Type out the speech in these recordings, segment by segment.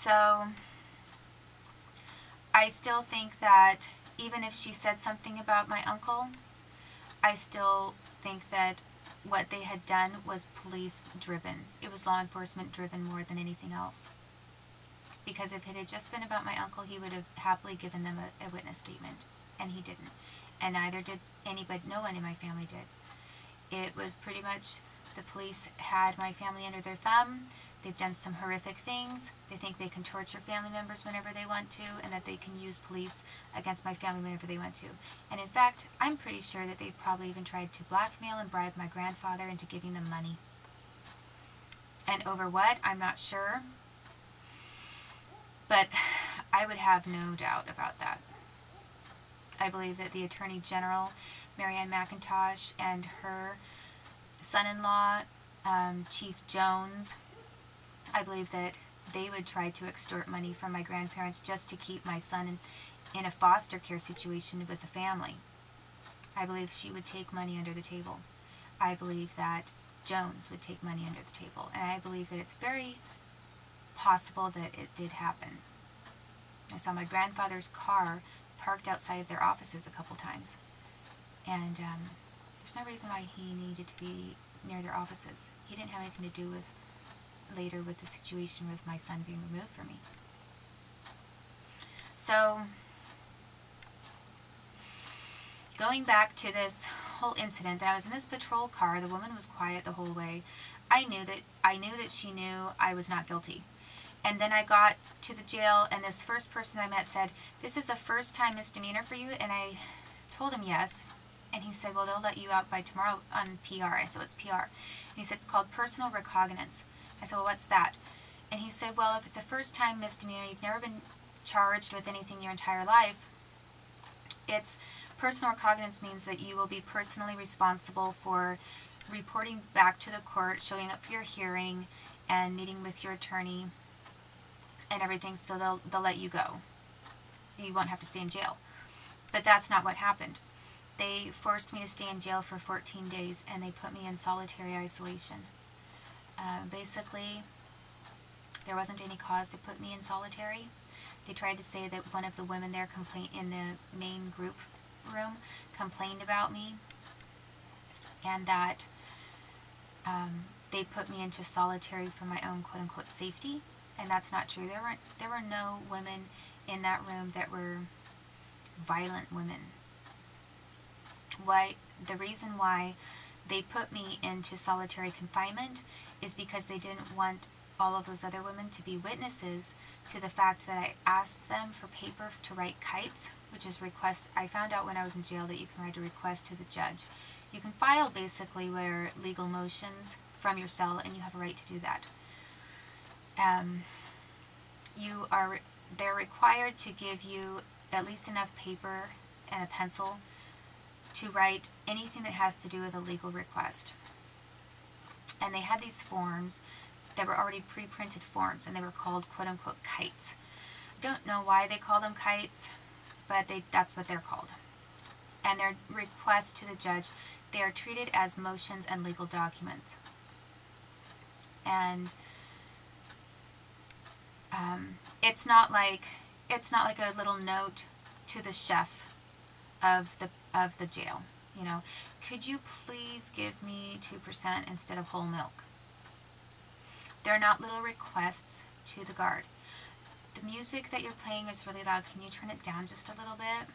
So I still think that even if she said something about my uncle, I still think that what they had done was police driven. It was law enforcement driven more than anything else. Because if it had just been about my uncle, he would have happily given them a witness statement. And he didn't. And neither did anybody, no one in my family did. It was pretty much the police had my family under their thumb. They've done some horrific things. They think they can torture family members whenever they want to, and that they can use police against my family whenever they want to. And in fact, I'm pretty sure that they've probably even tried to blackmail and bribe my grandfather into giving them money. And over what? I'm not sure. But I would have no doubt about that. I believe that the Attorney General, Marianne McIntosh, and her son-in-law, Chief Jones, I believe that they would try to extort money from my grandparents just to keep my son in a foster care situation with the family. I believe she would take money under the table. I believe that Jones would take money under the table. And I believe that it's very possible that it did happen. I saw my grandfather's car parked outside of their offices a couple times. And there's no reason why he needed to be near their offices. He didn't have anything to do with later with the situation with my son being removed from me. So, going back to this whole incident, that I was in this patrol car, the woman was quiet the whole way. I knew that she knew I was not guilty. And then I got to the jail, and this first person I met said, "This is a first-time misdemeanor for you?" And I told him yes. And he said, "Well, they'll let you out by tomorrow on PR." I said, "What's PR?" And he said, "It's called personal recognizance." I said, "Well, what's that?" And he said, "Well, if it's a first-time misdemeanor, you've never been charged with anything your entire life, it's personal recognizance means that you will be personally responsible for reporting back to the court, showing up for your hearing, and meeting with your attorney and everything, so they'll let you go. You won't have to stay in jail." But that's not what happened. They forced me to stay in jail for 14 days, and they put me in solitary isolation. Basically, there wasn't any cause to put me in solitary. They tried to say that one of the women there in the main group room complained about me, and that they put me into solitary for my own quote-unquote safety, and that's not true. There were no women in that room that were violent women. The reason why they put me into solitary confinement is because they didn't want all of those other women to be witnesses to the fact that I asked them for paper to write kites, which is requests. I found out when I was in jail that you can write a request to the judge. You can file basically what are legal motions from your cell, and you have a right to do that. They're required to give you at least enough paper and a pencil to write anything that has to do with a legal request. And they had these forms that were already pre-printed forms, and they were called quote-unquote kites. I don't know why they call them kites, but that's what they're called. And their requests to the judge, they are treated as motions and legal documents. And it's not like a little note to the chef of the jail. You know, "Could you please give me 2% instead of whole milk?" They're not little requests to the guard. "The music that you're playing is really loud. Can you turn it down just a little bit?"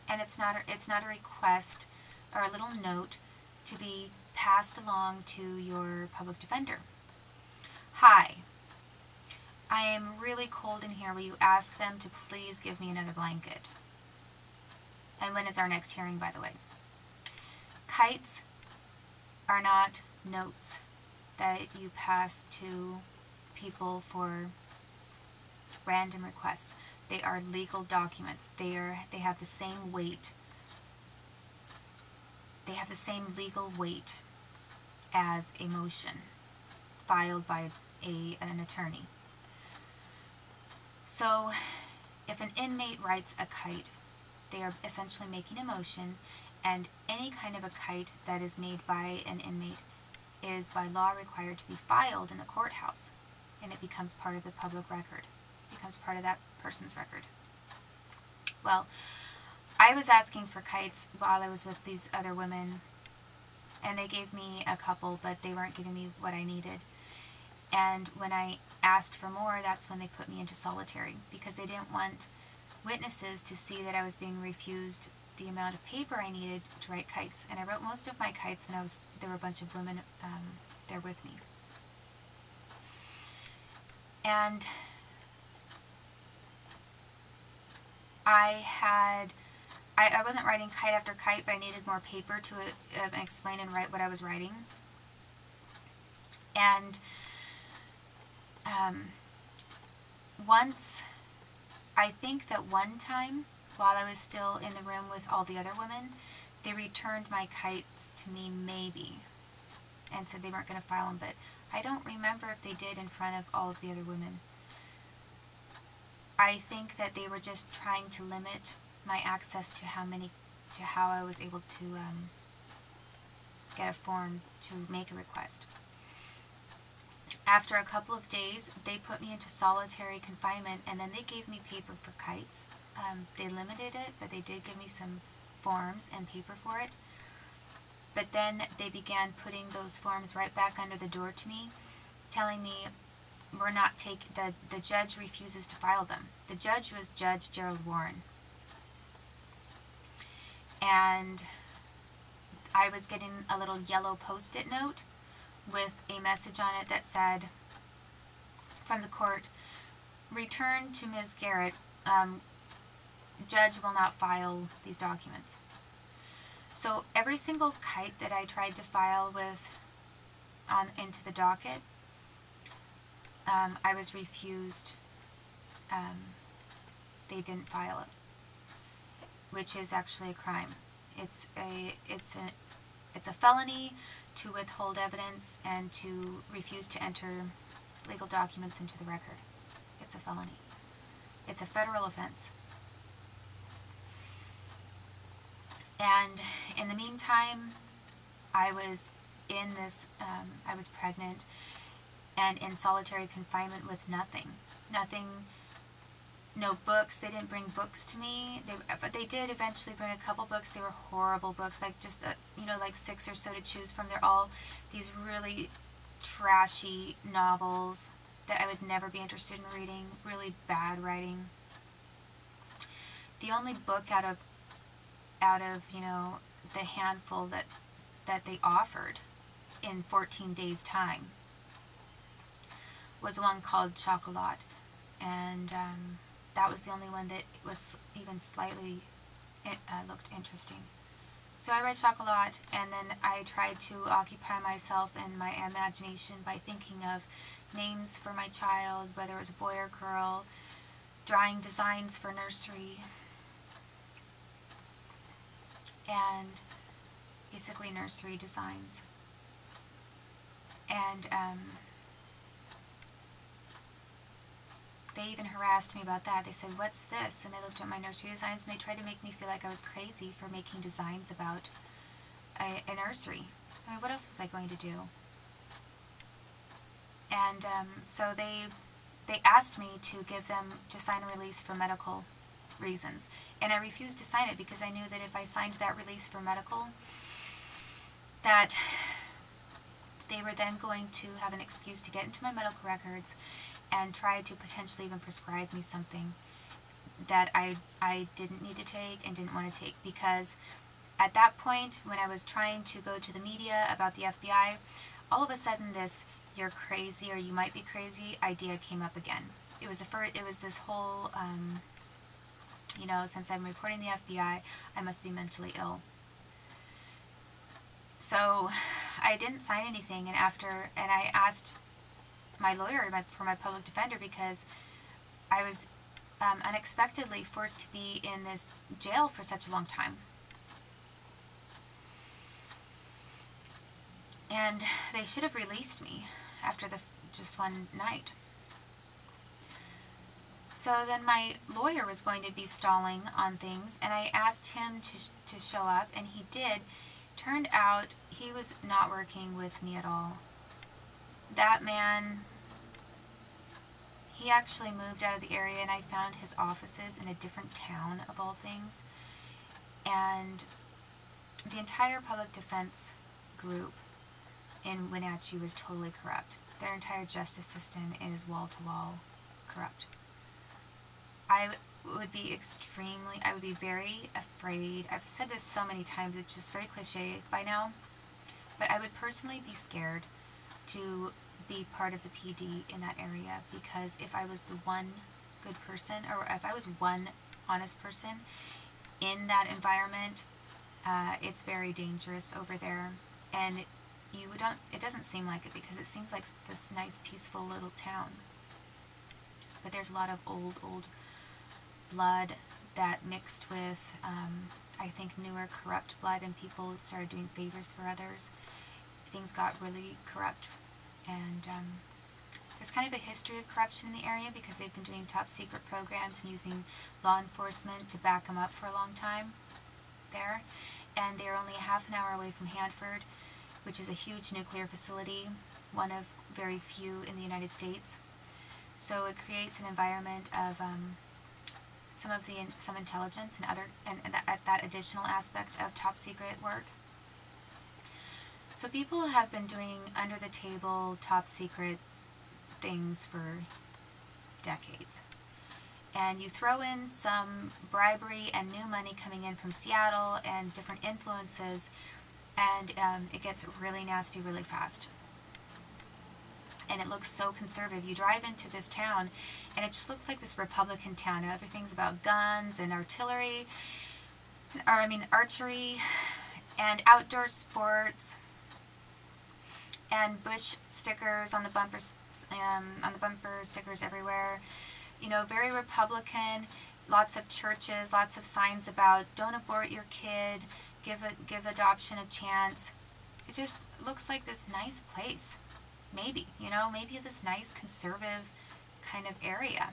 And it's not a request or a little note to be passed along to your public defender. "Hi, I am really cold in here. Will you ask them to please give me another blanket?" And when is our next hearing, by the way? Kites are not notes that you pass to people for random requests. They are legal documents. They have the same weight. They have the same legal weight as a motion filed by an attorney. So, if an inmate writes a kite, they are essentially making a motion, and any kind of a kite that is made by an inmate is by law required to be filed in the courthouse. and it becomes part of the public record. It becomes part of that person's record. Well, I was asking for kites while I was with these other women, and they gave me a couple, but they weren't giving me what I needed. And when I asked for more, that's when they put me into solitary, because they didn't want witnesses to see that I was being refused the amount of paper I needed to write kites. And I wrote most of my kites when there were a bunch of women there with me. And I wasn't writing kite after kite, but I needed more paper to explain and write what I was writing. And I think that one time, while I was still in the room with all the other women, they returned my kites to me, maybe, and said they weren't going to file them, but I don't remember if they did in front of all of the other women. I think that they were just trying to limit my access to how I was able to get a form to make a request. After a couple of days, they put me into solitary confinement, and then they gave me paper for kites. They limited it, but they did give me some forms and paper for it. But then they began putting those forms right back under the door to me, telling me the judge refuses to file them. The judge was Judge Gerald Warren. And I was getting a little yellow post-it note with a message on it that said, from the court, return to Ms. Garrett, judge will not file these documents. So every single kite that I tried to file into the docket, I was refused. They didn't file it, which is actually a crime. It's a felony to withhold evidence and to refuse to enter legal documents into the record. It's a felony. It's a federal offense. And in the meantime, I was I was pregnant and in solitary confinement with nothing, no books. They didn't bring books to me, but they did eventually bring a couple books. They were horrible books, like just, like 6 or so to choose from. They're all these really trashy novels that I would never be interested in reading, really bad writing. The only book out of the handful that they offered in 14 days' time was one called Chocolat, and that was the only one that was even slightly looked interesting. So I read Chocolat, and then I tried to occupy myself in my imagination by thinking of names for my child, whether it was a boy or girl, drawing designs for nursery, and basically nursery designs. And they even harassed me about that. They said, "What's this?" And they looked at my nursery designs, and they tried to make me feel like I was crazy for making designs about a nursery. I mean, what else was I going to do? And so they asked me to sign a release for medical reasons, and I refused to sign it because I knew that if I signed that release for medical, that they were then going to have an excuse to get into my medical records and try to potentially even prescribe me something that I didn't need to take and didn't want to take, because at that point, when I was trying to go to the media about the FBI, all of a sudden this "you're crazy" or "you might be crazy" idea came up again. It was this whole since I'm reporting the FBI, I must be mentally ill. So I didn't sign anything, and I asked my lawyer for my public defender, because I was unexpectedly forced to be in this jail for such a long time. And they should have released me after just one night. So then my lawyer was going to be stalling on things, and I asked him to show up, and he did. Turned out he was not working with me at all. That man He actually moved out of the area, and I found his offices in a different town, of all things. And the entire public defense group in Wenatchee was totally corrupt. Their entire justice system is wall-to-wall corrupt. I would be very afraid. I've said this so many times, it's just very cliche by now, but I would personally be scared to be part of the PD in that area, because if I was the one good person, or if I was one honest person in that environment, it's very dangerous over there. And it doesn't seem like it, because it seems like this nice, peaceful little town. But there's a lot of old blood that mixed with, I think, newer corrupt blood, and people started doing favors for others. Things got really corrupt, and there's kind of a history of corruption in the area, because they've been doing top secret programs and using law enforcement to back them up for a long time there. And they're only half an hour away from Hanford, which is a huge nuclear facility, one of very few in the United States. So it creates an environment of some intelligence and that additional aspect of top secret work. So people have been doing under the table top secret things for decades. And you throw in some bribery and new money coming in from Seattle and different influences, and it gets really nasty really fast. And it looks so conservative. You drive into this town, and it just looks like this Republican town. Everything's about guns and artillery, archery, and outdoor sports, and Bush stickers on the bumpers, bumper stickers everywhere. You know, very Republican. Lots of churches, lots of signs about don't abort your kid, give adoption a chance. It just looks like this nice place. Maybe this nice conservative kind of area.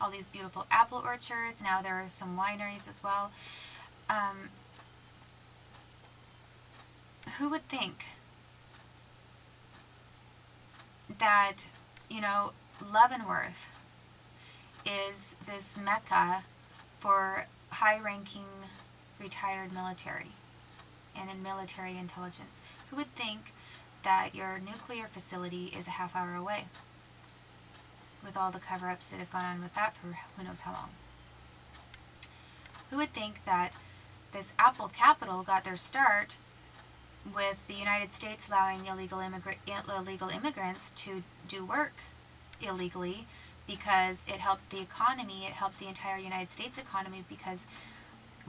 All these beautiful apple orchards. Now there are some wineries as well. Who would think that, Leavenworth is this mecca for high-ranking retired military and in military intelligence? Who would think that your nuclear facility is a half hour away, with all the cover-ups that have gone on with that for who knows how long? Who would think that this Apple capital got their start with the United States allowing illegal immigrants to do work illegally, because it helped the economy, it helped the entire United States economy, because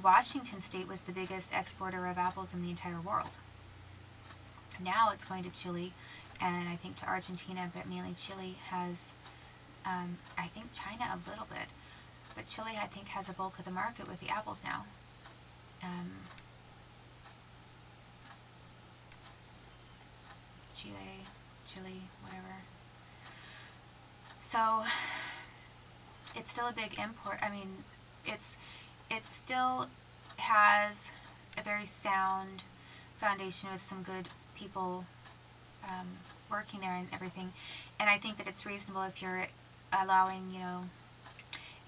Washington State was the biggest exporter of apples in the entire world. Now it's going to Chile, and I think to Argentina, but mainly Chile has, I think China a little bit, but Chile I think has a bulk of the market with the apples now. Chile, whatever. So it's still a big import. I mean, it still has a very sound foundation with some good people working there and everything. And I think that it's reasonable if you're allowing,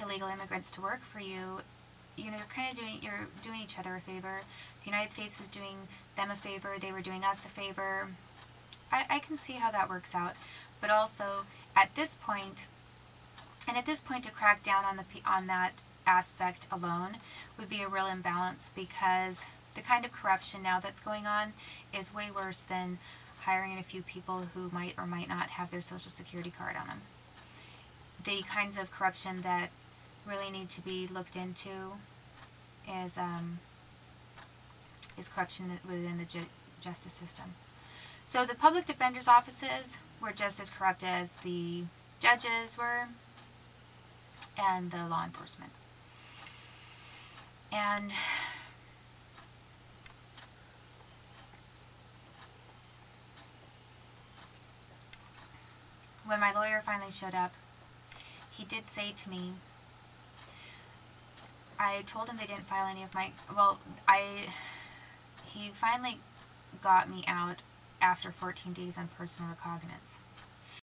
illegal immigrants to work for you. You're kind of doing each other a favor. The United States was doing them a favor. They were doing us a favor. I can see how that works out. But also, at this point, to crack down on that aspect alone would be a real imbalance, because the kind of corruption now that's going on is way worse than hiring in a few people who might or might not have their Social Security card on them. The kinds of corruption that really need to be looked into is corruption within the justice system. So the public defender's offices were just as corrupt as the judges were and the law enforcement. And when my lawyer finally showed up, he did say to me, I told him they didn't file any of my, he finally got me out after 14 days on personal recognizance.